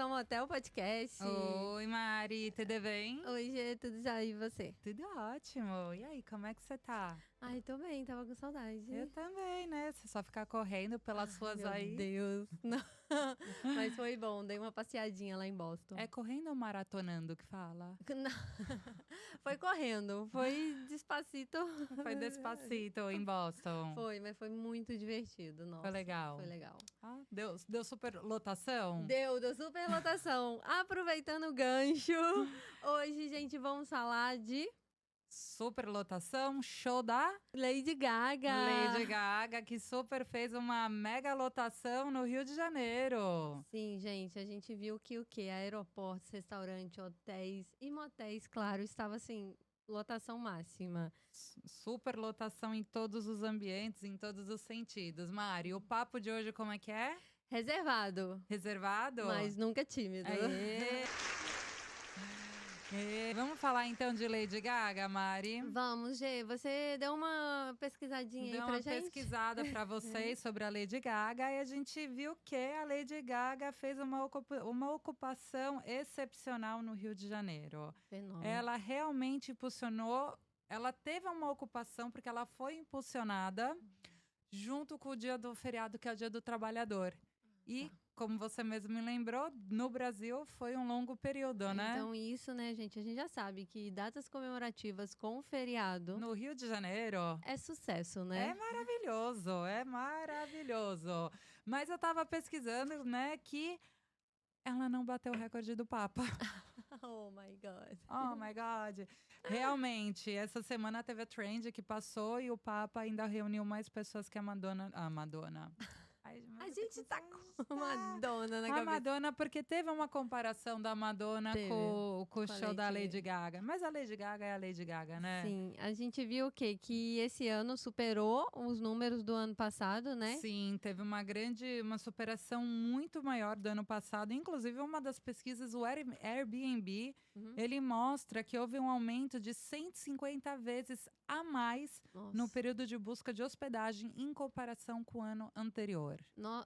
ao Motel Podcast. Oi, Mari, tudo bem? Oi, Gê, tudo já e você? Tudo ótimo. E aí, como é que você tá? Ai, tô bem, tava com saudade. Eu também, né? Você só ficar correndo pelas ruas Meu aí. Deus. Não. Mas foi bom, dei uma passeadinha lá em Boston. É correndo ou maratonando que fala? Não. Foi correndo, foi despacito. Foi Despacito em Boston. Foi, mas foi muito divertido, nossa. Foi legal. Foi legal. Ah, deu super lotação? Deu super lotação. Aproveitando o gancho, hoje, gente, vamos falar de Super lotação, show da Lady Gaga. Lady Gaga, que super fez uma mega lotação no Rio de Janeiro. Sim, gente, a gente viu que o quê? Aeroportos, restaurantes, hotéis e motéis, claro, estava assim, lotação máxima. Super lotação em todos os ambientes, em todos os sentidos. Mari, o papo de hoje como é que é? Reservado, Reservado? mas nunca tímido. Aê. Vamos falar então de Lady Gaga, Mari? Vamos, Gê, você deu uma pesquisadinha Deu aí pra uma gente? pesquisada para vocês sobre a Lady Gaga e a gente viu que a Lady Gaga fez uma ocupação excepcional no Rio de Janeiro. Fenômeno. Ela realmente impulsionou, ela teve uma ocupação porque ela foi impulsionada junto com o dia do feriado, que é o Dia do Trabalhador. E, como você mesmo me lembrou, no Brasil foi um longo período, né? Então isso, né, gente, a gente já sabe que datas comemorativas com feriado No Rio de Janeiro é sucesso, né? é maravilhoso, é maravilhoso. Mas eu tava pesquisando, né, que ela não bateu o recorde do Papa. Oh my God. Oh my God. Realmente, essa semana teve a trend que passou e o Papa ainda reuniu mais pessoas que a Madonna. A Madonna. Ai, A gente tá com Madonna na A cabeça. Madonna, porque teve uma comparação da Madonna Teve, com o com a show da Lady Lady Gaga. Mas a Lady Gaga é a Lady Gaga, né? Sim, a gente viu o quê? Que esse ano superou os números do ano passado, né? Sim, teve uma superação muito maior do ano passado. Inclusive, uma das pesquisas, o Airbnb, Uhum. ele mostra que houve um aumento de 150 vezes a mais no Nossa. período de busca de hospedagem em comparação com o ano anterior.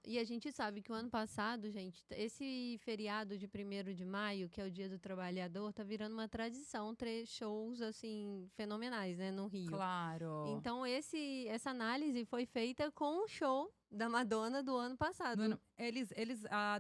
E a gente sabe que o ano passado, gente, esse feriado de 1º de maio, que é o Dia do Trabalhador, tá virando uma tradição, shows, assim, fenomenais, né, no Rio. Claro. Então, essa análise foi feita com o show da Madonna do ano passado. Eles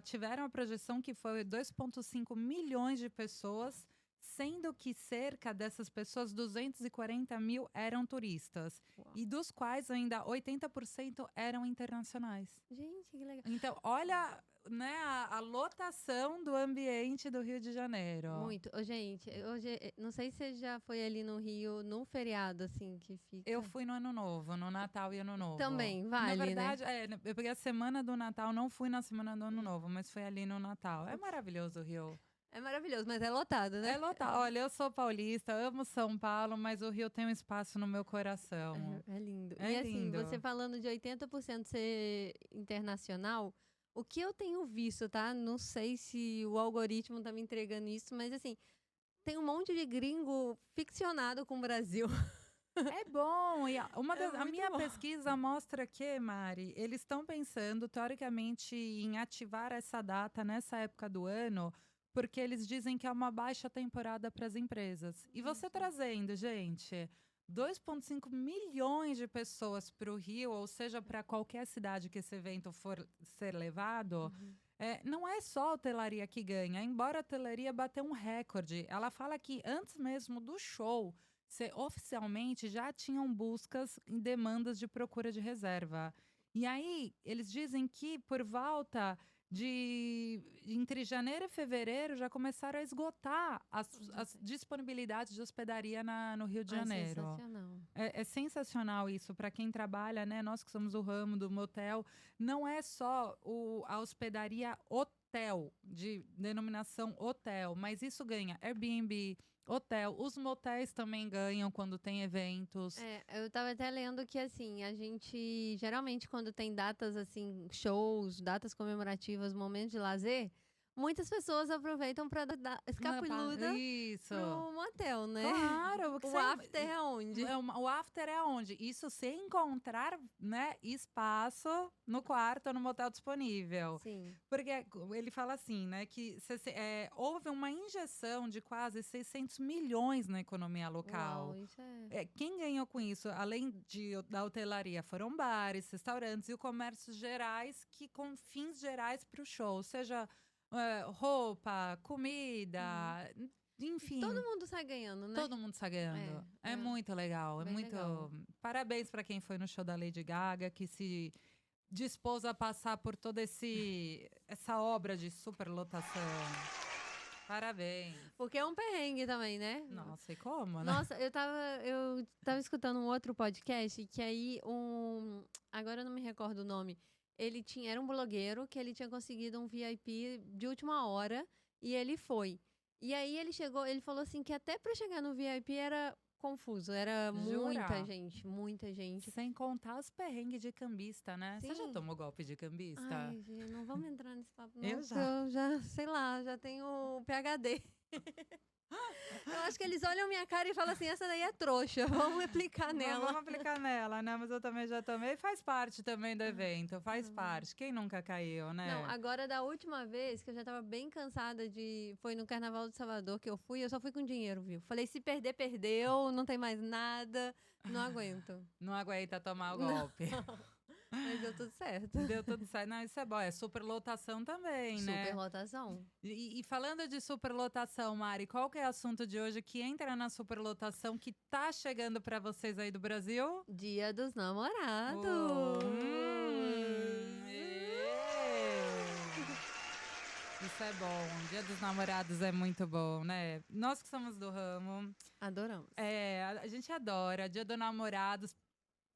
tiveram a projeção que foi 2,5 milhões de pessoas, sendo que cerca dessas pessoas, 240 mil eram turistas. Uau. E dos quais ainda 80% eram internacionais. Gente, que legal. Então, olha, né, a lotação do ambiente do Rio de Janeiro. Muito. Ô, gente, hoje, não sei se você já foi ali no Rio, num feriado, assim, que fica... Eu fui no Ano Novo, no Natal e Ano Novo. Também, vale, Na verdade, né? eu peguei a semana do Natal, não fui na semana do Ano Novo, mas fui ali no Natal. É maravilhoso o Rio. É maravilhoso, mas é lotado, né? É lotado. Olha, eu sou paulista, amo São Paulo, mas o Rio tem um espaço no meu coração. É lindo. É E assim, lindo. você falando de 80% ser internacional, o que eu tenho visto, tá? Não sei se o algoritmo tá me entregando isso, mas assim, tem um monte de gringo ficcionado com o Brasil. É bom. E a muito minha bom. pesquisa mostra que, Mari, eles estão pensando, teoricamente, em ativar essa data nessa época do ano, porque eles dizem que é uma baixa temporada para as empresas. E você trazendo, gente, 2,5 milhões de pessoas para o Rio, ou seja, para qualquer cidade que esse evento for ser levado, não é só a hotelaria que ganha, embora a hotelaria bateu um recorde. Ela fala que antes mesmo do show, oficialmente já tinham buscas em demandas de procura de reserva. E aí, eles dizem que por volta entre janeiro e fevereiro já começaram a esgotar as disponibilidades de hospedaria no Rio de Janeiro. Sensacional. É sensacional isso para quem trabalha, né? Nós que somos do ramo do motel, não é só a hospedaria hotel, de denominação hotel, mas isso ganha Airbnb, hotel. Os motéis também ganham quando tem eventos. Eu tava até lendo que, assim, a gente, geralmente, quando tem datas, assim, shows, datas comemorativas, momentos de lazer, muitas pessoas aproveitam pra dar escapulida Isso. pro motel, né? Claro, porque O after é onde? o after é onde? Isso sem encontrar, né, espaço no quarto ou no motel disponível. Sim. Porque ele fala assim, né, que houve uma injeção de quase 600 milhões na economia local. Uau, isso é. Quem ganhou com isso, além da hotelaria, foram bares, restaurantes e o comércio gerais, que com fins gerais para o show, seja roupa, comida, enfim. Todo mundo sai ganhando, né? Todo mundo está ganhando. É muito legal. É bem muito. legal. Parabéns para quem foi no show da Lady Gaga, que se dispôs a passar por toda essa obra de superlotação. Parabéns. Porque é um perrengue também, né? Nossa, e como, né? Nossa, eu tava escutando um outro podcast que aí agora eu não me recordo o nome. Era um blogueiro que ele tinha conseguido um VIP de última hora e ele foi. E aí ele falou assim que até pra chegar no VIP era confuso, era Jura? muita gente. Sem contar os perrengues de cambista, né? Você já Sim. tomou golpe de cambista? Ai, gente, não vamos entrar nesse papo não, Eu porque já. eu já, sei lá, já tenho PhD. Eu acho que eles olham minha cara e falam assim, essa daí é trouxa, vamos aplicar nela. Vamos aplicar nela, né? Mas eu também já tomei. Faz parte também do evento, faz parte. Quem nunca caiu, né? Não, agora da última vez que eu já tava bem cansada foi no Carnaval de Salvador que eu só fui com dinheiro, viu? Falei, se perder, perdeu, não tem mais nada, não aguento. Não aguenta tomar o golpe. Mas deu tudo certo. Deu tudo certo. Não, isso é bom. É superlotação também, né? Superlotação. E falando de superlotação, Mari, qual que é o assunto de hoje que entra na superlotação que tá chegando pra vocês aí do Brasil? Dia dos Namorados. Isso é bom. Dia dos Namorados é muito bom, né? Nós que somos do ramo, Adoramos. a gente adora. Dia dos Namorados,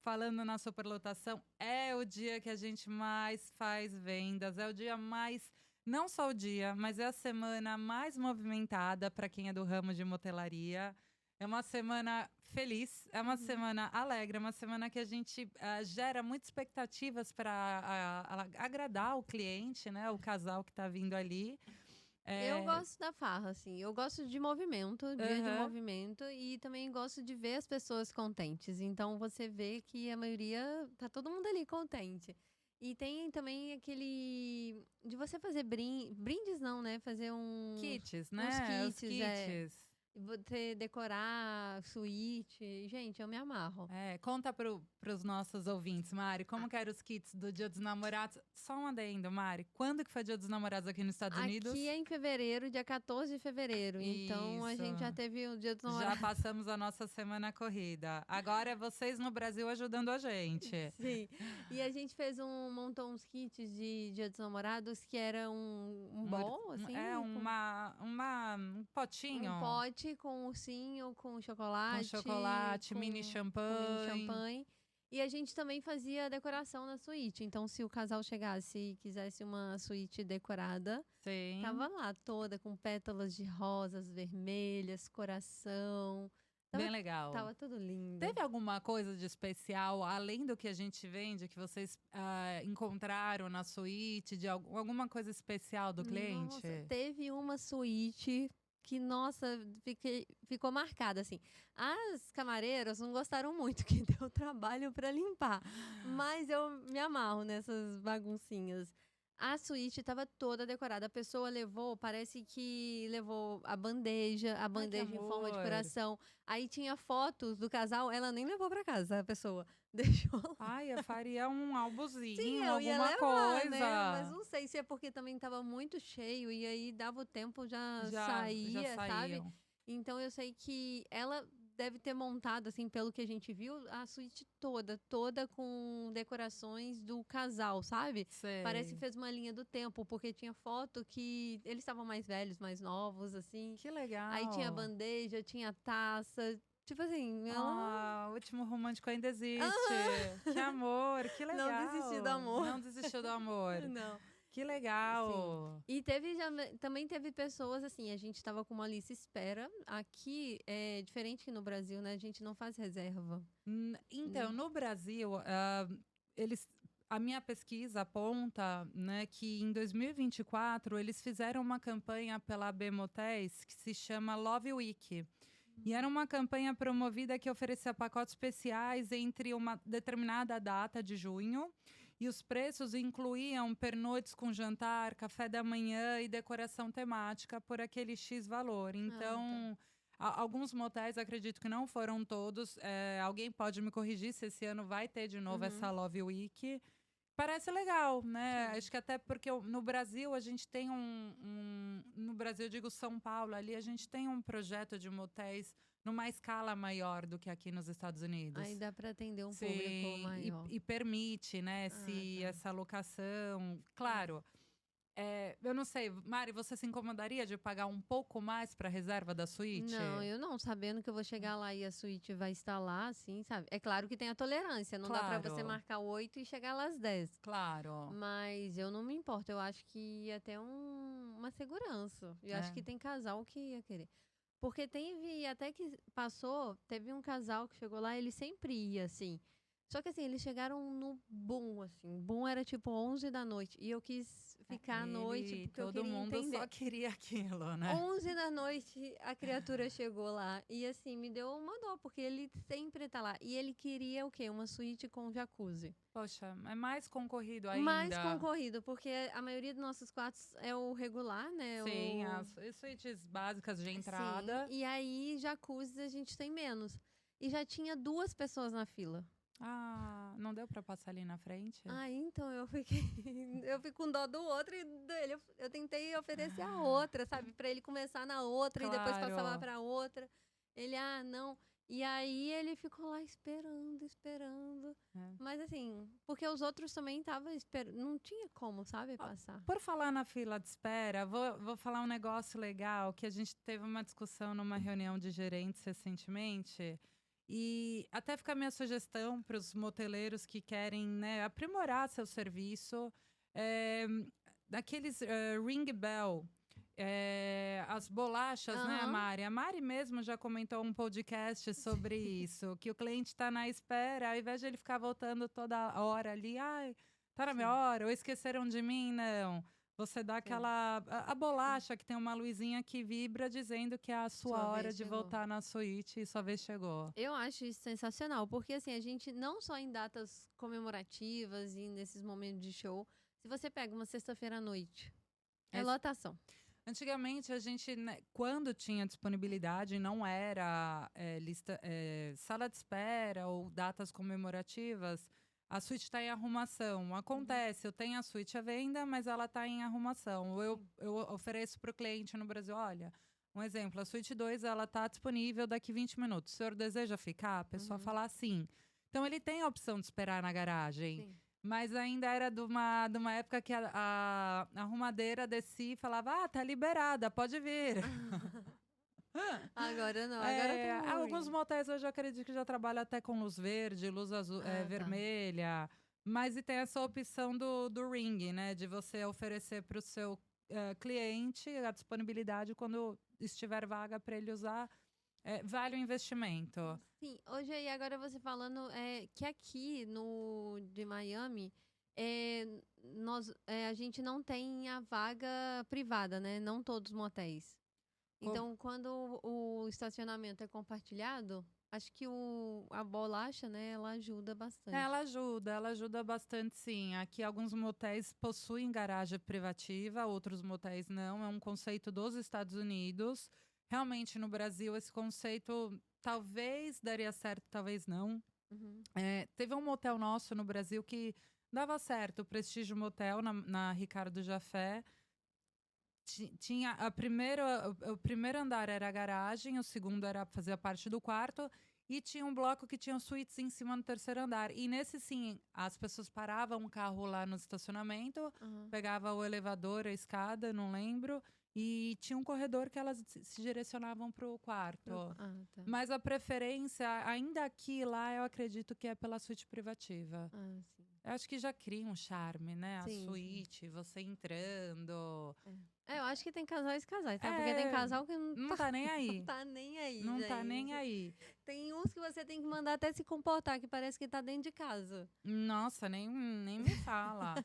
falando na superlotação, é o dia que a gente mais faz vendas. É o dia mais, não só o dia, mas é a semana mais movimentada para quem é do ramo de motelaria. É uma semana feliz, é uma semana alegre, é uma semana que a gente gera muitas expectativas para agradar o cliente, né? O casal que está vindo ali. Eu gosto da farra, assim. Eu gosto de movimento, dia de Aham. movimento. E também gosto de ver as pessoas contentes. Então, você vê que a maioria, tá todo mundo ali contente. E tem também aquele de você fazer brindes não, né? Fazer Kits, né? uns Os kits, kits. você decorar suíte. Gente, eu me amarro. Conta pros nossos ouvintes, Mari, como que eram os kits do Dia dos Namorados? Só um adendo, Mari. Quando que foi Dia dos Namorados aqui nos Estados Unidos? Aqui é em fevereiro, dia 14 de fevereiro. Então a gente já Isso. teve o Dia dos Já Namorados. passamos a nossa semana corrida. Agora é vocês no Brasil ajudando a gente. Sim. E a gente montou uns kits de Dia dos Namorados que era um bowl, assim. Um potinho. Um pote com ursinho, com chocolate. Com chocolate, mini com mini champanhe. champanhe. E a gente também fazia decoração na suíte. Então, se o casal chegasse e quisesse uma suíte decorada, Sim. tava lá toda com pétalas de rosas vermelhas, coração. Bem legal. Tava tudo lindo. Teve alguma coisa de especial, além do que a gente vende, que vocês encontraram na suíte, de alguma coisa especial do cliente? Nossa, teve uma suíte que, nossa, ficou marcada, assim. As camareiras não gostaram muito, que deu trabalho para limpar. Mas eu me amarro nessas baguncinhas. A suíte estava toda decorada. A pessoa parece que levou a bandeja em forma de amor. coração. Aí tinha fotos do casal, ela nem levou para casa, a pessoa deixou lá. Ai, eu faria um álbuzinho, Sim, eu ia alguma levar, coisa. né? Mas não sei se é porque também estava muito cheio e aí dava o tempo, já saía, sabe? saíam. Então eu sei que ela deve ter montado, assim, pelo que a gente viu, a suíte toda com decorações do casal, sabe? Sei. Parece que fez uma linha do tempo, porque tinha foto que eles estavam mais velhos, mais novos, assim. Que legal. Aí tinha bandeja, tinha taça. Tipo assim, o último romântico ainda existe. Que amor, que legal. Não desistiu do amor. Não desistiu do amor. Não. Que legal. Sim. E também teve pessoas, assim, a gente tava com uma lista espera. Aqui é diferente que no Brasil, né? A gente não faz reserva. Então, no Brasil, eles a minha pesquisa aponta, né, que em 2024 eles fizeram uma campanha pela AB Motéis que se chama Love Week. E era uma campanha promovida que oferecia pacotes especiais entre uma determinada data de junho. E os preços incluíam pernoites com jantar, café da manhã e decoração temática por aquele X valor. Então, alguns motéis, acredito que não foram todos. Alguém pode me corrigir se esse ano vai ter de novo essa Love Week. Parece legal, né? Sim. Acho que até porque no Brasil a gente tem no Brasil, eu digo São Paulo, ali a gente tem um projeto de motéis numa escala maior do que aqui nos Estados Unidos. Aí dá para atender um público Sim, maior. e permite, né, essa locação. Claro, eu não sei, Mari, você se incomodaria de pagar um pouco mais para a reserva da suíte? Não, eu não, sabendo que eu vou chegar lá e a suíte vai estar lá, assim, sabe? É claro que tem a tolerância, não dá para você Claro. marcar 8 e chegar lá às 10. Claro. Mas eu não me importo, eu acho que ia até uma segurança. Eu acho que tem casal que ia querer. Porque teve, até que teve um casal que chegou lá, ele sempre ia, assim. Só que assim, eles chegaram no boom, assim. Boom era tipo 11 da noite. E eu quis ficar à noite, porque eu Todo queria mundo entender. só queria aquilo, né? 11 da noite a criatura chegou lá. E assim, me deu uma dó, porque ele sempre tá lá. E ele queria o quê? Uma suíte com jacuzzi. Poxa, é mais concorrido ainda. Mais concorrido, porque a maioria dos nossos quartos é o regular, né? Sim, as suítes básicas de entrada. Sim, e aí jacuzzi a gente tem menos. E já tinha 2 pessoas na fila. Ah, não deu pra passar ali na frente? Ah, então eu fiquei com dó do outro e dele. Eu tentei oferecer a outra, sabe? Pra ele começar na outra e depois passar lá pra outra. Ele, não. E aí ele ficou lá esperando. Mas assim, porque os outros também estavam esperando. Não tinha como, sabe, passar. Por falar na fila de espera, vou falar um negócio legal, que a gente teve uma discussão numa reunião de gerentes recentemente. E até fica a minha sugestão para os moteleiros que querem, né, aprimorar seu serviço. Daqueles Ring Bell, as bolachas, né, Mari? A Mari mesmo já comentou um podcast sobre isso, que o cliente está na espera, ao invés de ele ficar voltando toda hora ali, tá na minha hora, ou esqueceram de mim, não. Você dá aquela... A bolacha que tem uma luzinha que vibra dizendo que é a sua hora de voltar na suíte e sua vez chegou. Eu acho isso sensacional, porque assim, a gente não só em datas comemorativas e nesses momentos de show, se você pega uma sexta-feira à noite, é lotação. Antigamente, a gente, né, quando tinha disponibilidade, não era sala de espera ou datas comemorativas, a suíte está em arrumação. Acontece, eu tenho a suíte à venda, mas ela está em arrumação. Eu ofereço para o cliente no Brasil, olha, um exemplo, a suíte 2 ela está disponível daqui 20 minutos. O senhor deseja ficar? A pessoa fala sim. Então, ele tem a opção de esperar na garagem. Sim. Mas ainda era de uma época que a arrumadeira descia e falava, tá liberada, pode vir. Agora não, agora tem alguns motéis hoje eu acredito que já trabalham até com luz verde, luz azul, vermelha. Mas e tem essa opção do ring, né? De você oferecer para o seu cliente a disponibilidade quando estiver vaga para ele usar. Vale o investimento. Sim, hoje aí, agora você falando que aqui de Miami, a gente não tem a vaga privada, né? Não todos os motéis. Então, quando o estacionamento é compartilhado, acho que a bolacha, né, ela ajuda bastante. Ela ajuda bastante, sim. Aqui alguns motéis possuem garagem privativa, outros motéis não. É um conceito dos Estados Unidos. Realmente, no Brasil, esse conceito talvez daria certo, talvez não. Teve um motel nosso no Brasil que dava certo, o Prestígio Motel, na Ricardo Jafé. Tinha o primeiro andar era a garagem, o segundo fazia parte do quarto, e tinha um bloco que tinha suítes em cima no terceiro andar. E nesse, sim, as pessoas paravam o carro lá no estacionamento, pegavam o elevador, a escada, não lembro, e tinha um corredor que elas se direcionavam para o quarto. Tá. Mas a preferência, ainda aqui lá, eu acredito que é pela suíte privativa. Sim. Eu acho que já cria um charme, né? A Sim, sim. suíte, você entrando. Eu acho que tem casais e casais, tá? Porque tem É, casal que não não tá nem não aí. tá nem aí, Não tá nem gente. aí. Tem uns que você tem que mandar até se comportar, que parece que tá dentro de casa. Nossa, nem me fala.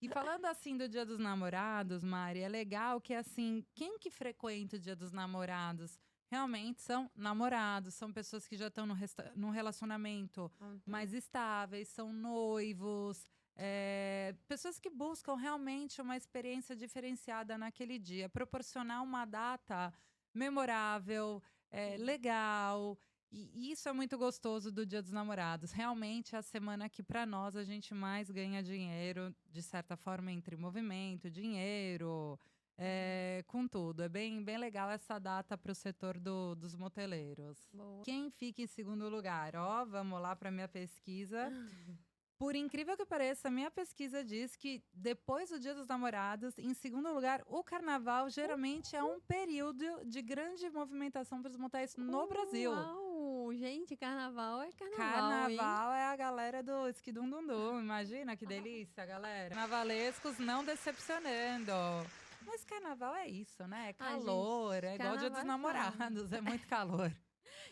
E falando assim do Dia dos Namorados, Mari, é legal que assim, quem que frequenta o Dia dos Namorados realmente são namorados, são pessoas que já estão num relacionamento mais estáveis, são noivos, pessoas que buscam realmente uma experiência diferenciada naquele dia, proporcionar uma data memorável, legal. E isso é muito gostoso do Dia dos Namorados. Realmente é a semana que, para nós, a gente mais ganha dinheiro, de certa forma, entre movimento, dinheiro, com tudo. É bem legal essa data para o setor dos moteleiros. Boa. Quem fica em segundo lugar? Ó, vamos lá para minha pesquisa. Por incrível que pareça, a minha pesquisa diz que depois do Dia dos Namorados, em segundo lugar, o carnaval geralmente é um período de grande movimentação para os motéis no Brasil. Uau! Gente, carnaval é carnaval, hein? Carnaval é a galera do Esquidundundum. Imagina que delícia, galera. Carnavalescos não decepcionando. Mas carnaval é isso, né? É calor, gente, é igual o Dia dos carnaval é fácil. Namorados, é muito calor.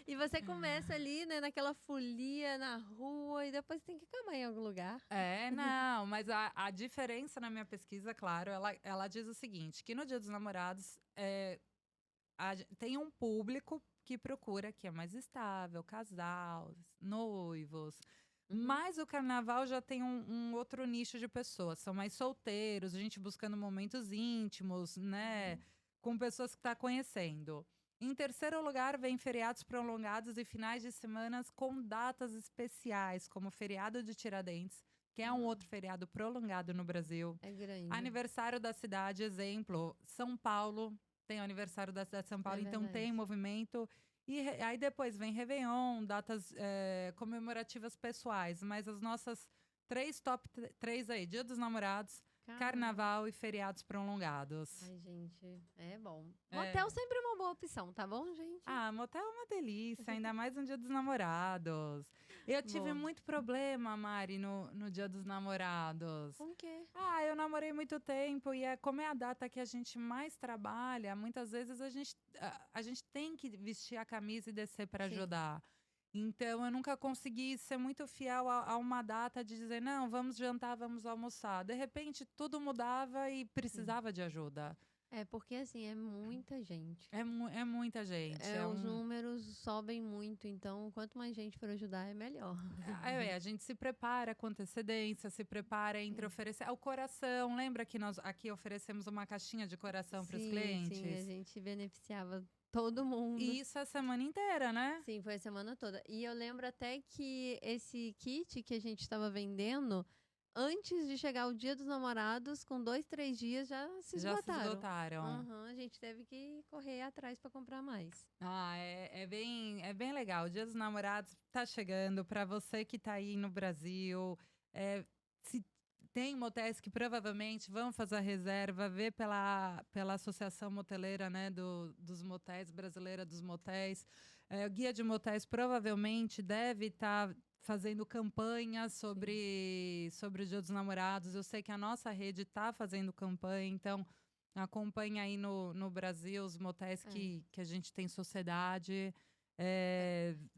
E você começa ali, né, naquela folia na rua e depois tem que acabar em algum lugar. Não, mas a diferença na minha pesquisa, claro, ela diz o seguinte, que no Dia dos Namorados tem um público que procura que é mais estável, casal, noivos. Mas o carnaval já tem um outro nicho de pessoas. São mais solteiros, gente buscando momentos íntimos, né? Com pessoas que está conhecendo. Em terceiro lugar, vem feriados prolongados e finais de semanas com datas especiais, como o feriado de Tiradentes, que é um outro feriado prolongado no Brasil. É grande. Aniversário da cidade, exemplo, São Paulo, tem o aniversário da cidade de São Paulo, então tem movimento. E aí depois vem Réveillon, datas comemorativas pessoais, mas as nossas top 3 aí, Dia dos Namorados, Carnaval e feriados prolongados. Ai, gente, é bom. Motel sempre é uma boa opção, tá bom, gente? Motel é uma delícia, ainda mais no Dia dos Namorados. Eu tive muito problema, Mari, no Dia dos Namorados. Com o quê? Eu namorei muito tempo e como é a data que a gente mais trabalha, muitas vezes a gente tem que vestir a camisa e descer para ajudar. Então, eu nunca consegui ser muito fiel a uma data de dizer, não, vamos jantar, vamos almoçar. De repente, tudo mudava e precisava de ajuda. Porque assim, é muita gente. É muita gente. Os números sobem muito, então quanto mais gente for ajudar, é melhor. A gente se prepara com antecedência, se prepara entre oferecer. O coração, lembra que nós aqui oferecemos uma caixinha de coração para os clientes? Sim, a gente beneficiava todo mundo. E isso a semana inteira, né? Sim, foi a semana toda. E eu lembro até que esse kit que a gente estava vendendo, antes de chegar o Dia dos Namorados, com 2, 3 dias já se esgotaram. A gente teve que correr atrás para comprar mais. É bem legal. O Dia dos Namorados tá chegando. Para você que tá aí no Brasil, se tem motéis que provavelmente vão fazer a reserva, ver pela Associação Moteleira, né, dos motéis, brasileira dos motéis. O Guia de Motéis provavelmente deve estar fazendo campanhas sobre o Dia dos Namorados. Eu sei que a nossa rede está fazendo campanha, então acompanha aí no Brasil os motéis que a gente tem sociedade.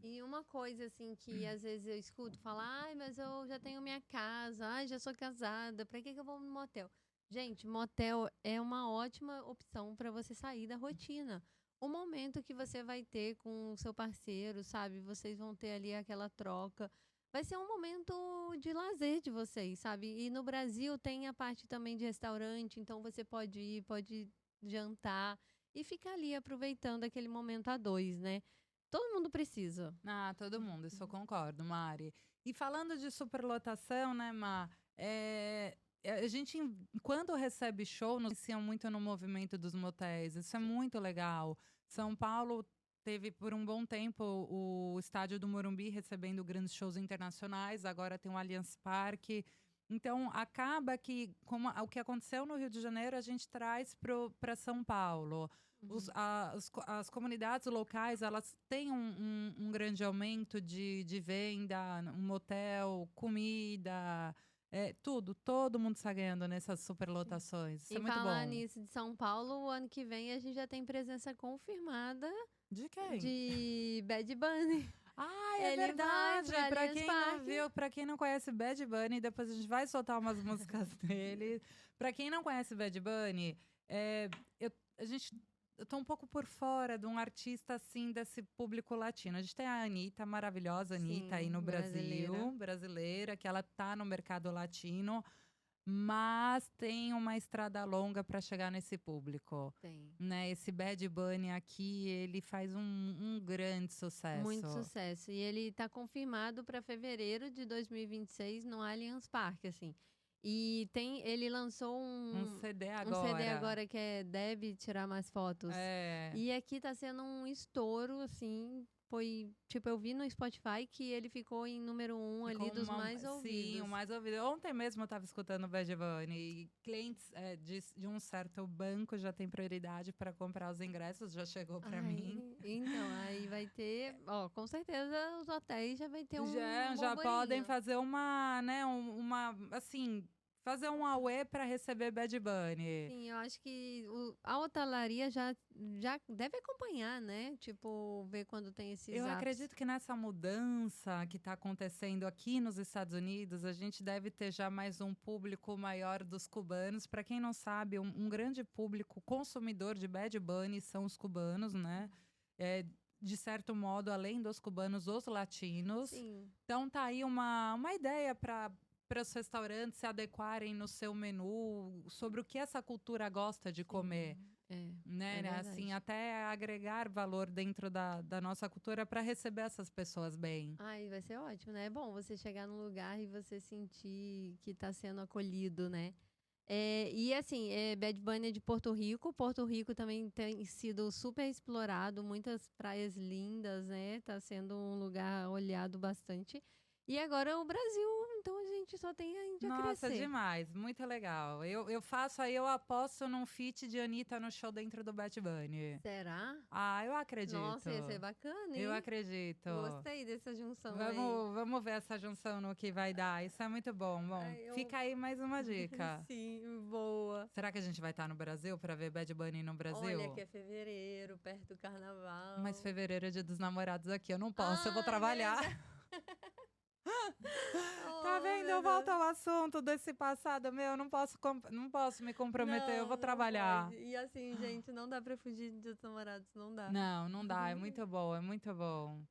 E uma coisa assim que às vezes eu escuto falar, mas eu já tenho minha casa, já sou casada, pra que eu vou no motel? Gente, motel é uma ótima opção para você sair da rotina. O momento que você vai ter com o seu parceiro, sabe? Vocês vão ter ali aquela troca. Vai ser um momento de lazer de vocês, sabe? E no Brasil tem a parte também de restaurante, então você pode ir, pode jantar e ficar ali aproveitando aquele momento a dois, né? Todo mundo precisa. Todo mundo, isso eu concordo, Mari. E falando de superlotação, né, Ma? A gente, quando recebe show, nos inicia muito no movimento dos motéis. Isso é muito legal. São Paulo teve por um bom tempo o estádio do Morumbi recebendo grandes shows internacionais. Agora tem o Allianz Parque. Então, acaba que, como o que aconteceu no Rio de Janeiro, a gente traz para São Paulo. As comunidades locais, elas têm um grande aumento de venda, um motel, comida, todo mundo está ganhando nessas superlotações. Isso E é muito falar bom. nisso de São Paulo, o ano que vem a gente já tem presença confirmada De quem? de Bad Bunny. Ah, é Ele vai verdade. pra Pra Allianz quem não Parque. viu, pra quem não conhece Bad Bunny, depois a gente vai soltar umas músicas dele. Pra quem não conhece Bad Bunny, eu tô um pouco por fora de um artista assim desse público latino. A gente tem a Anitta, a maravilhosa Anitta aí Sim, no Brasil, brasileira, que ela tá no mercado latino, mas tem uma estrada longa para chegar nesse público. Tem. Né? Esse Bad Bunny aqui, ele faz um grande sucesso. Muito sucesso. E ele tá confirmado para fevereiro de 2026 no Allianz Parque, assim. E ele lançou Um CD um agora. CD agora que é Deve Tirar Mais Fotos. É. E aqui tá sendo um estouro, assim. Foi, tipo, eu vi no Spotify que ele ficou em número 1 ali dos mais ouvidos. Sim, o mais ouvido. Ontem mesmo eu tava escutando o Bad Bunny e clientes de um certo banco já tem prioridade para comprar os ingressos, já chegou para mim. Então, aí vai ter, ó, com certeza os hotéis já vai ter um Já podem burburinho. fazer uma, né, assim, fazer um auê para receber Bad Bunny. Sim, eu acho que a hotelaria já deve acompanhar, né? Tipo, ver quando tem esses Eu atos. acredito que nessa mudança que está acontecendo aqui nos Estados Unidos, a gente deve ter já mais um público maior dos cubanos. Para quem não sabe, um grande público consumidor de Bad Bunny são os cubanos, né? De certo modo, além dos cubanos, os latinos. Sim. Então tá aí uma ideia para os restaurantes se adequarem no seu menu sobre o que essa cultura gosta de comer. Né? Assim, até agregar valor dentro da nossa cultura para receber essas pessoas bem. Ai, vai ser ótimo, né? É bom você chegar num lugar e você sentir que está sendo acolhido, né? E assim, Bad Bunny é de Porto Rico. Porto Rico também tem sido super explorado, muitas praias lindas, né? Tá sendo um lugar olhado bastante. E agora o Brasil, então a gente só tem ainda a Nossa, crescer. demais, muito legal. Eu aposto num feat de Anitta no show dentro do Bad Bunny. Será? Ah, eu acredito. Nossa, ia ser bacana, hein? Eu acredito. Gostei dessa junção aí. Vamos ver essa junção no que vai dar. Isso é muito bom. Fica aí mais uma dica. Sim, boa. Será que a gente vai estar no Brasil para ver Bad Bunny no Brasil? Olha que é fevereiro, perto do carnaval. Mas fevereiro é dia dos namorados aqui. Eu não posso, eu vou trabalhar. Tá vendo? Eu volto ao assunto desse passado meu. Não posso me comprometer. Eu vou trabalhar. E assim, gente, não dá pra fugir de Dia dos Namorados. Não dá. Não dá. É muito bom, é muito bom.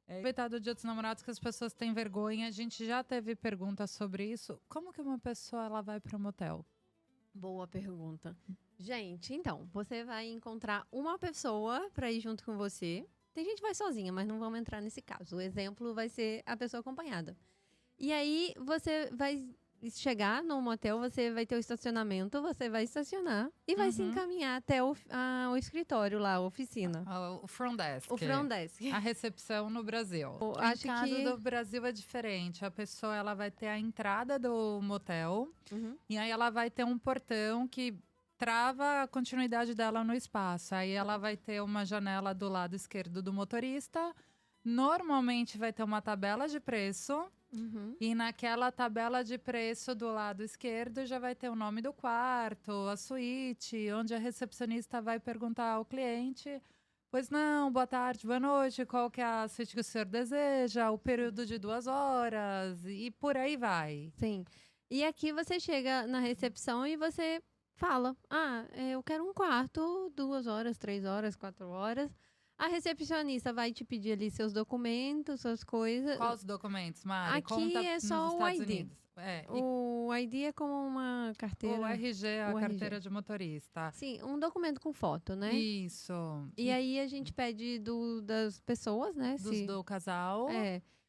Aproveitar do Dia dos Namorados que as pessoas têm vergonha. A gente já teve perguntas sobre isso. Como que uma pessoa ela vai para um motel? Boa pergunta. Gente, então, você vai encontrar uma pessoa pra ir junto com você. Tem gente que vai sozinha, mas não vamos entrar nesse caso. O exemplo vai ser a pessoa acompanhada. E aí, você vai chegar no motel, você vai ter o estacionamento, você vai estacionar e vai se encaminhar até o escritório lá, a oficina. O front desk. O front desk. A recepção no Brasil. Acho Em caso que do Brasil é diferente. A pessoa ela vai ter a entrada do motel e aí ela vai ter um portão que trava a continuidade dela no espaço. Aí ela vai ter uma janela do lado esquerdo do motorista. Normalmente vai ter uma tabela de preço. E naquela tabela de preço do lado esquerdo já vai ter o nome do quarto, a suíte, onde a recepcionista vai perguntar ao cliente: pois não, boa tarde, boa noite, qual que é a suíte que o senhor deseja, o período de 2 horas e por aí vai. Sim. E aqui você chega na recepção e você fala: eu quero um quarto, 2 horas, 3 horas, 4 horas. A recepcionista vai te pedir ali seus documentos, suas coisas. Quais documentos, Mari? Aqui é só o ID. Unidos. O ID é como uma carteira. O RG, a carteira de motorista. Sim, um documento com foto, né? Isso. E aí a gente pede das pessoas, né? Do casal.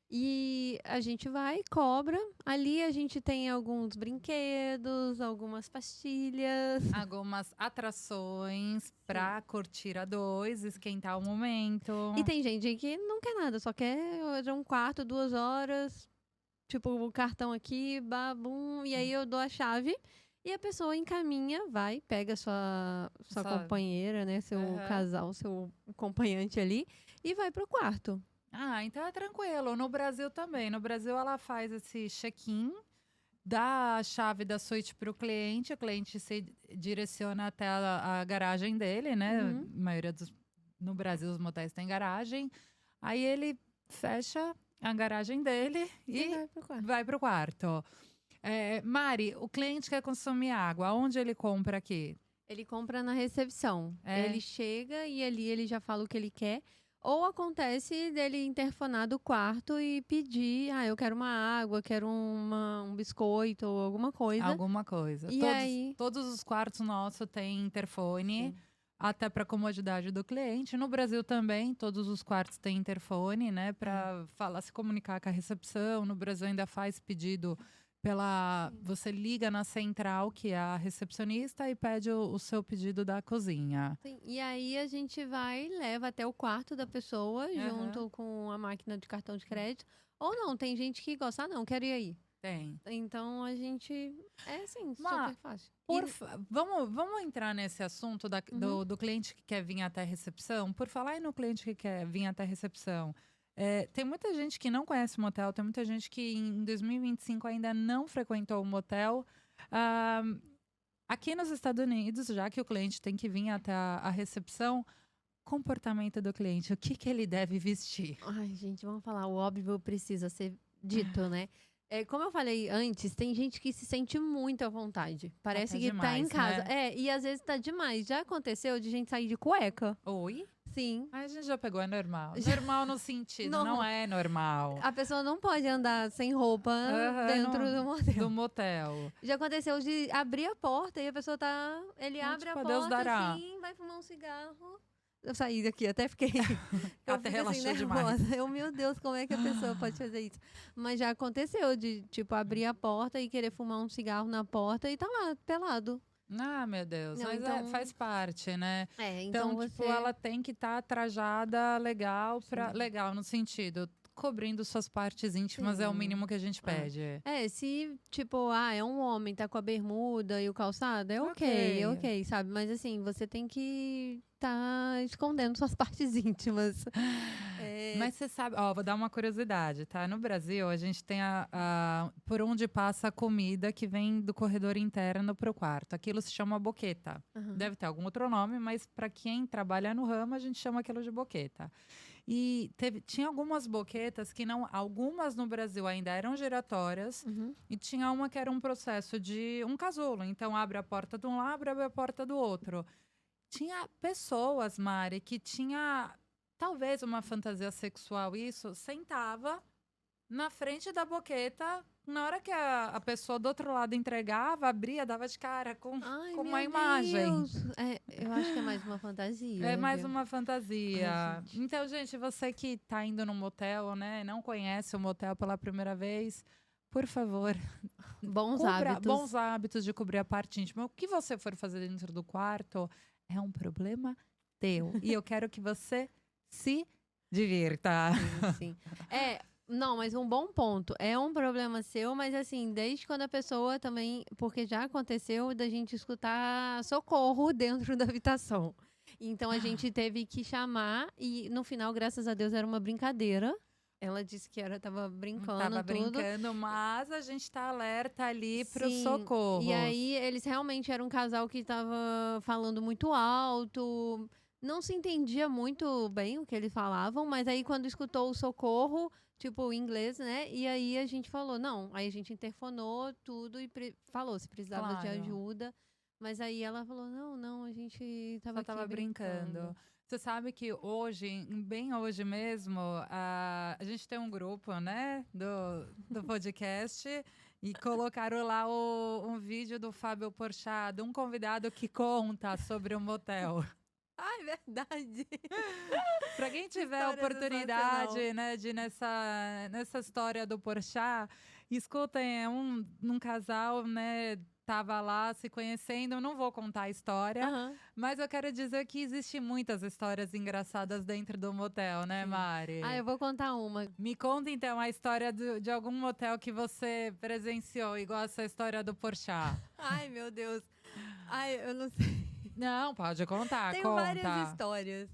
E a gente vai, cobra. Ali a gente tem alguns brinquedos, algumas pastilhas. Algumas atrações pra curtir a dois, esquentar o momento. E tem gente que não quer nada, só quer um quarto, 2 horas. Tipo, o cartão aqui, babum. E aí eu dou a chave. E a pessoa encaminha, vai, pega sua companheira, né? Seu casal, seu acompanhante ali. E vai pro quarto. Então é tranquilo. No Brasil também. No Brasil ela faz esse check-in. dá a chave da suíte para o cliente se direciona até a garagem dele, né? Uhum. No Brasil, os motéis têm garagem. Aí ele fecha a garagem dele E e vai pro quarto. vai para o quarto. Mari, o cliente quer consumir água. Onde ele compra aqui? Ele compra na recepção. É. Ele chega e ali ele já fala o que ele quer. Ou acontece dele interfonar do quarto e pedir, eu quero uma água, quero um biscoito ou alguma coisa. Alguma coisa. E aí... Todos os quartos nossos têm interfone, Sim. até para comodidade do cliente. No Brasil também, todos os quartos têm interfone, né? Para se comunicar com a recepção. No Brasil ainda faz pedido você liga na central, que é a recepcionista, e pede o seu pedido da cozinha. Sim. E aí a gente vai e leva até o quarto da pessoa, junto com a máquina de cartão de crédito. Ou não, tem gente que gosta, não, quero ir aí. Tem. Então a gente super fácil. Vamos entrar nesse assunto do cliente que quer vir até a recepção? Por falar no cliente que quer vir até a recepção, tem muita gente que não conhece o motel, tem muita gente que em 2025 ainda não frequentou o motel. Aqui nos Estados Unidos, já que o cliente tem que vir até a recepção, comportamento do cliente, o que ele deve vestir? Ai, gente, vamos falar, o óbvio precisa ser dito, né? Como eu falei antes, tem gente que se sente muito à vontade. Parece que tá em casa. Né? E às vezes tá demais. Já aconteceu de gente sair de cueca. Oi? Sim. A gente já pegou, é normal. Normal no sentido, não é normal. A pessoa não pode andar sem roupa dentro do motel. Já aconteceu de abrir a porta e a pessoa tá... Ele abre a porta assim, vai fumar um cigarro. Eu saí daqui, até fiquei... até relaxou demais. Meu Deus, como é que a pessoa pode fazer isso? Mas já aconteceu de, tipo, abrir a porta e querer fumar um cigarro na porta e tá lá, pelado. Ah, meu Deus. Não, mas faz parte, né? Então tipo, ela tem que estar trajada legal, legal no sentido... Cobrindo suas partes íntimas é o mínimo que a gente pede. Se, tipo, é um homem, tá com a bermuda e o calçado, é ok, sabe? Mas, assim, você tem que tá escondendo suas partes íntimas. Mas você sabe, vou dar uma curiosidade, tá? No Brasil, a gente tem por onde passa a comida que vem do corredor interno pro quarto. Aquilo se chama boqueta. Deve ter algum outro nome, mas para quem trabalha no ramo, a gente chama aquilo de boqueta. E tinha algumas boquetas que algumas no Brasil ainda eram giratórias, e tinha uma que era um processo de um casulo. Então abre a porta de um lado, abre a porta do outro. Tinha pessoas, Mari, que tinha talvez uma fantasia sexual, sentava na frente da boqueta. Na hora que a pessoa do outro lado entregava, abria, dava de cara com uma imagem. Eu acho que é mais uma fantasia. É mais uma fantasia. Ai, gente. Então, gente, você que tá indo no motel, né, não conhece o motel pela primeira vez, por favor, bons hábitos de cobrir a parte íntima. O que você for fazer dentro do quarto é um problema teu. E eu quero que você se divirta. Sim. Não, mas um bom ponto. É um problema seu, mas assim, desde quando a pessoa também... Porque já aconteceu da gente escutar socorro dentro da habitação. Então, a gente teve que chamar e, no final, graças a Deus, era uma brincadeira. Ela disse que tava brincando, Tava brincando, mas a gente tá alerta ali pro Sim. socorro. E aí, eles realmente eram um casal que tava falando muito alto... Não se entendia muito bem o que eles falavam, mas aí quando escutou o socorro, tipo, em inglês, né? E aí a gente falou, não. Aí a gente interfonou tudo e falou se precisava de ajuda. Mas aí ela falou, não, a gente tava brincando. Você sabe que bem hoje mesmo, a gente tem um grupo, né, do podcast, e colocaram lá um vídeo do Fábio Porchat, um convidado que conta sobre o motel. Ai, verdade. Pra quem tiver a oportunidade, né, de nessa história do Porchat, escutem, um casal, né, tava lá se conhecendo. Eu não vou contar a história, mas eu quero dizer que existem muitas histórias engraçadas dentro do motel, né, Mari? Eu vou contar uma. Me conta, então, a história de algum motel que você presenciou, igual essa história do Porchat. Ai, meu Deus. Eu não sei. Não, pode contar, Tenho várias histórias.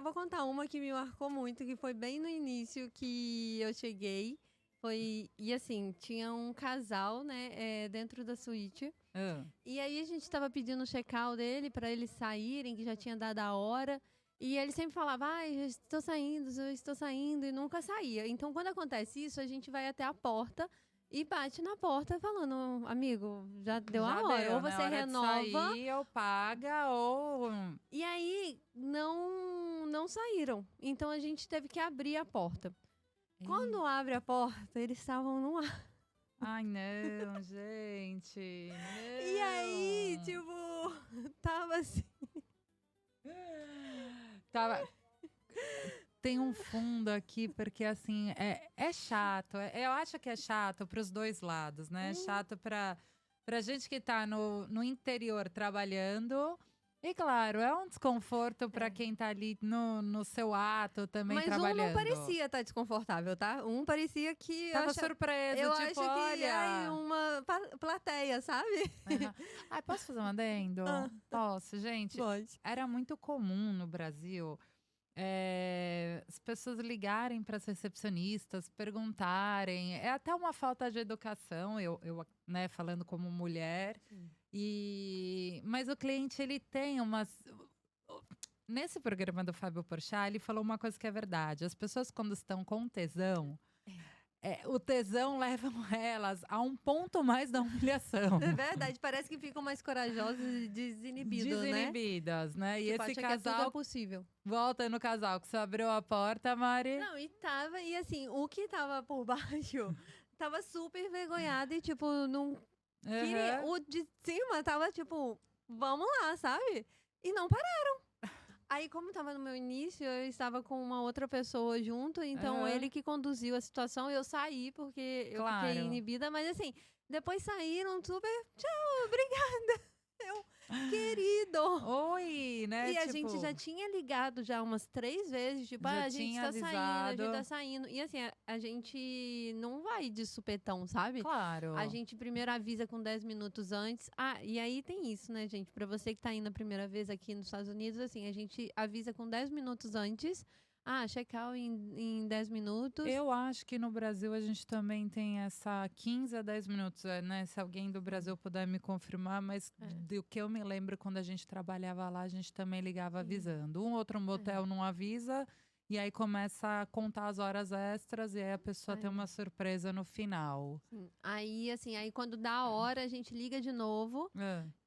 Vou contar uma que me marcou muito, que foi bem no início que eu cheguei. E assim, tinha um casal, né, dentro da suíte. Hã. E aí a gente tava pedindo o check-out dele pra eles saírem, que já tinha dado a hora. E ele sempre falava, ai, eu estou saindo, e nunca saía. Então, quando acontece isso, a gente vai até a porta e bate na porta falando, amigo, já deu a Já hora. deu, Ou né? você Hora de renova. sair, ou paga, ou... E aí, não saíram. Então, a gente teve que abrir a porta. Quando abre a porta, eles estavam no ar. Ai, não, gente. E aí, Não. tipo, tava assim. Tava... Tem um fundo aqui, porque assim, é chato. Eu acho que é chato para os dois lados, né? É chato pra gente que tá no interior trabalhando. E claro, é um desconforto para quem tá ali no seu ato também Mas trabalhando. um não parecia estar desconfortável, tá? Um parecia que... Tava surpreso, eu tipo, acho que olha... ai, uma plateia, sabe? Aham. Ai, posso fazer um adendo? Ah. Posso, gente. Pode. Era muito comum no Brasil as pessoas ligarem para as recepcionistas, perguntarem. É até uma falta de educação, eu né, falando como mulher. Mas o cliente, ele tem umas... Nesse programa do Fábio Porchat, ele falou uma coisa que é verdade. As pessoas, quando estão com tesão, o tesão leva elas a um ponto mais da humilhação. É verdade, parece que ficam mais corajosas e Desinibidas, né? E Tipo, esse acha que tudo é casal possível. volta no casal, que você abriu a porta, Mari. Não, e assim, o que tava por baixo tava super envergonhado e, tipo, não queria. O de cima tava, tipo, vamos lá, sabe? E não pararam. Aí, como tava no meu início, eu estava com uma outra pessoa junto, então ele que conduziu a situação, eu saí porque eu fiquei inibida, mas assim, depois saíram super, tchau, obrigada. Querido! Oi, né? E a gente já tinha ligado já umas 3 vezes, tipo, a gente tá saindo, a gente tá saindo. E assim, a gente não vai de supetão, sabe? Claro. A gente primeiro avisa com 10 minutos antes. Ah, e aí tem isso, né, gente? Pra você que tá indo a primeira vez aqui nos Estados Unidos, assim, a gente avisa com 10 minutos antes. Ah, check-out em 10 minutos. Eu acho que no Brasil a gente também tem essa 15 a 10 minutos, né? Se alguém do Brasil puder me confirmar, mas do que eu me lembro, quando a gente trabalhava lá, a gente também ligava avisando. Um outro motel não avisa, e aí começa a contar as horas extras, e aí a pessoa tem uma surpresa no final. Sim. Aí, assim, quando dá a hora, a gente liga de novo.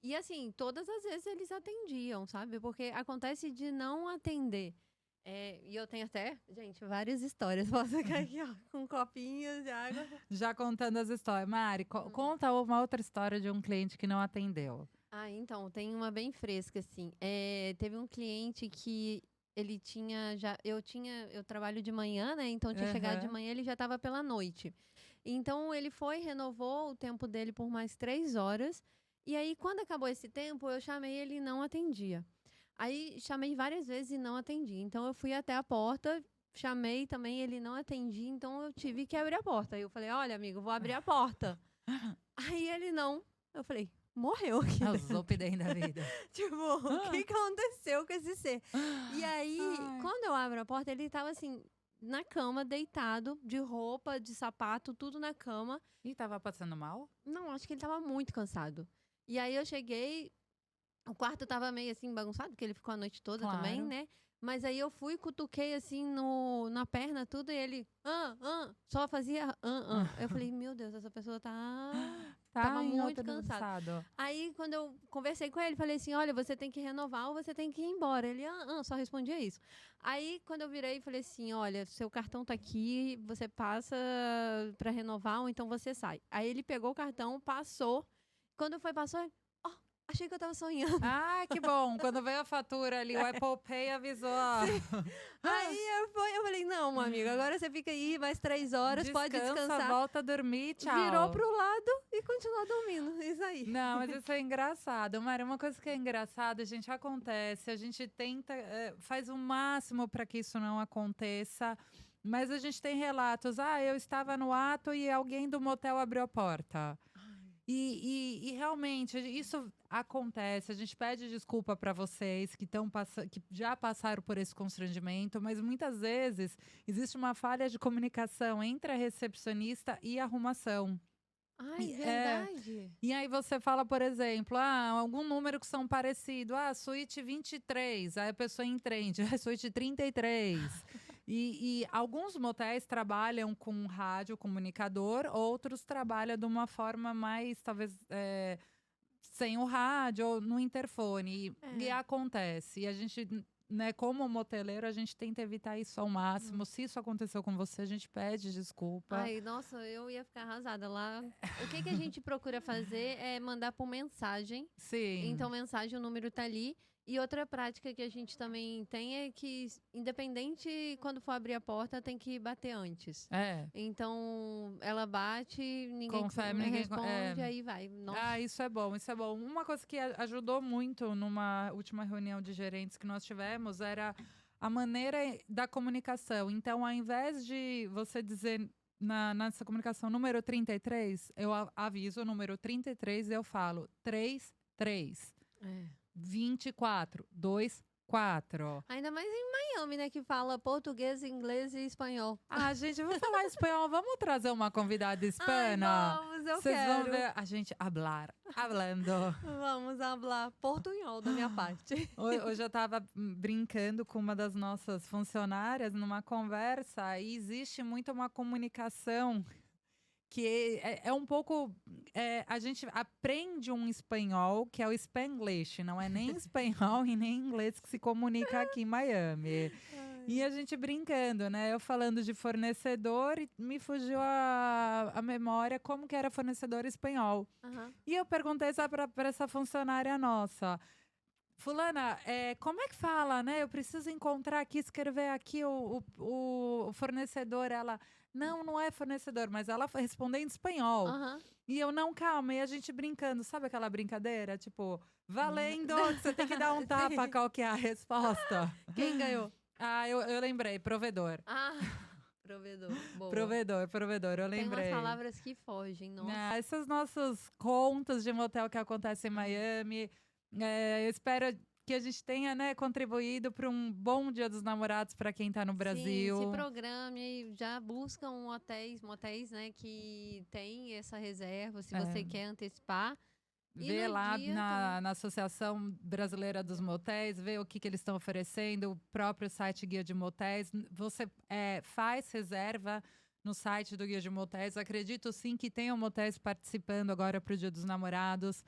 E assim, todas as vezes eles atendiam, sabe? Porque acontece de não atender. E eu tenho até, gente, várias histórias. Posso ficar aqui, ó, com copinhos de água. Já contando as histórias. Mari, conta uma outra história de um cliente que não atendeu. Ah, então, tem uma bem fresca, assim. Teve um cliente que ele tinha já... Eu trabalho de manhã, né? Então, tinha chegado de manhã, ele já estava pela noite. Então, ele renovou o tempo dele por mais 3 horas. E aí, quando acabou esse tempo, eu chamei ele e não atendia. Aí, chamei várias vezes e não atendi. Então, eu fui até a porta, chamei também, ele não atendia. Então, eu tive que abrir a porta. Aí, eu falei, olha, amigo, vou abrir a porta. Aí, ele não. Eu falei, morreu aqui dentro. Os opidem da vida. Tipo, o que aconteceu com esse ser? E aí, quando eu abro a porta, ele tava assim, na cama, deitado, de roupa, de sapato, tudo na cama. E tava passando mal? Não, acho que ele tava muito cansado. E aí, eu cheguei... O quarto tava meio assim bagunçado, porque ele ficou a noite toda também, né? Mas aí eu fui, cutuquei assim na perna, tudo, e ele só fazia Eu falei, meu Deus, essa pessoa tava muito cansado. Aí quando eu conversei com ele, falei assim, olha, você tem que renovar ou você tem que ir embora. Ele, só respondia isso. Aí quando eu virei, falei assim, olha, seu cartão tá aqui, você passa pra renovar ou então você sai. Aí ele pegou o cartão, passou. Quando passou, achei que eu tava sonhando. Ah, que bom. Quando veio a fatura ali, o Apple Pay avisou. Aí eu falei, não, amiga, agora você fica aí mais 3 horas, pode descansar. Volta a dormir, tchau. Virou pro lado e continuou dormindo, isso aí. Não, mas isso é engraçado. Mari, uma coisa que é engraçada, gente, acontece. A gente tenta, faz o máximo para que isso não aconteça. Mas a gente tem relatos. Eu estava no ato e alguém do motel abriu a porta. E realmente isso acontece. A gente pede desculpa para vocês que que já passaram por esse constrangimento, mas muitas vezes existe uma falha de comunicação entre a recepcionista e a arrumação. Ai, É, verdade. e aí você fala, por exemplo, algum número que são parecidos, suíte 23, aí a pessoa entende, suíte 33. E alguns motéis trabalham com rádio comunicador, outros trabalham de uma forma mais, talvez, sem o rádio ou no interfone. E É. acontece. E a gente, né, como moteleiro, a gente tenta evitar isso ao máximo. Se isso aconteceu com você, a gente pede desculpa. Ai, nossa, eu ia ficar arrasada lá. O que a gente procura fazer é mandar por mensagem. Sim. Então, mensagem, o número tá ali. E outra prática que a gente também tem é que, independente, quando for abrir a porta, tem que bater antes. Então, ela bate, ninguém responde, aí vai. Nossa. Isso é bom, isso é bom. Uma coisa que ajudou muito numa última reunião de gerentes que nós tivemos era a maneira da comunicação. Então, ao invés de você dizer nessa comunicação número 33, eu aviso o número 33 e eu falo 33. 24, 24. Ainda mais em Miami, né? Que fala português, inglês e espanhol. Gente, eu vou falar espanhol. Vamos trazer uma convidada hispana? Vamos, eu Vocês quero. Vão ver a gente hablando. Vamos falar portunhol da minha parte. Hoje eu tava brincando com uma das nossas funcionárias numa conversa e existe muito uma comunicação que é um pouco... a gente aprende um espanhol, que é o Spanglish. Não é nem espanhol e nem inglês que se comunica aqui em Miami. E a gente brincando, né? Eu falando de fornecedor e me fugiu a memória como que era fornecedor espanhol. E eu perguntei para essa funcionária nossa... Fulana, como é que fala, né? Eu preciso encontrar aqui, escrever aqui o fornecedor. Ela, não é fornecedor, mas ela respondeu em espanhol. E eu, não, calma. E a gente brincando, sabe aquela brincadeira? Tipo, valendo, que você tem que dar um tapa, qual que é a resposta? Quem ganhou? Eu lembrei, provedor. Provedor, boa. Provedor, eu lembrei. Tem umas palavras que fogem, nossa. Esses nossos contos de motel que acontecem em Miami... eu espero que a gente tenha, né, contribuído para um bom Dia dos Namorados para quem está no Brasil. Sim, se programe, já buscam motéis, né, que tem essa reserva, se você quer antecipar. Vê lá na Associação Brasileira dos Motéis, vê o que eles estão oferecendo, o próprio site Guia de Motéis. Você faz reserva no site do Guia de Motéis. Acredito sim que tenham motéis participando agora para o Dia dos Namorados.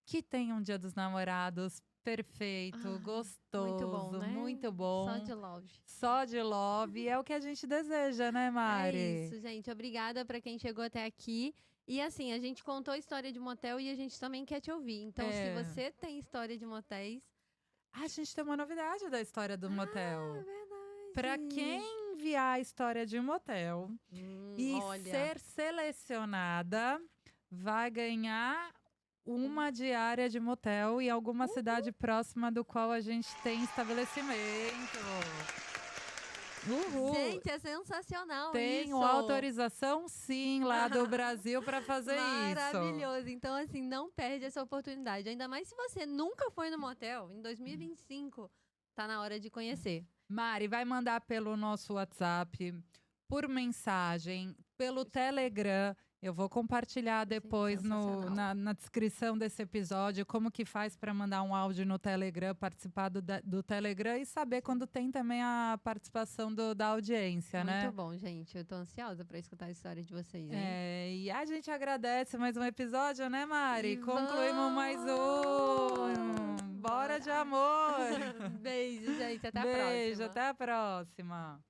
Que tenha um Dia dos Namorados perfeito, gostoso, muito bom, né? Muito bom. Só de love. Só de love, é o que a gente deseja, né, Mari? É isso, gente. Obrigada para quem chegou até aqui. E assim, a gente contou a história de motel e a gente também quer te ouvir. Então, se você tem história de motéis... A gente tem uma novidade da história do motel. É verdade. Para quem enviar a história de um motel e ser selecionada, vai ganhar... uma diária de motel em alguma cidade próxima do qual a gente tem estabelecimento. Gente, é sensacional. Tenho autorização, sim, lá do Brasil para fazer isso. Maravilhoso. Então, assim, não perde essa oportunidade. Ainda mais se você nunca foi no motel, em 2025, tá na hora de conhecer. Mari, vai mandar pelo nosso WhatsApp, por mensagem, pelo Telegram. Eu vou compartilhar depois na descrição desse episódio como que faz para mandar um áudio no Telegram, participar do Telegram e saber quando tem também a participação da audiência, né? Muito bom, gente. Eu tô ansiosa para escutar a história de vocês, hein? E a gente agradece mais um episódio, né, Mari? Concluímos mais um. Bora de amor! Beijo, gente. Até a próxima. Beijo, até a próxima.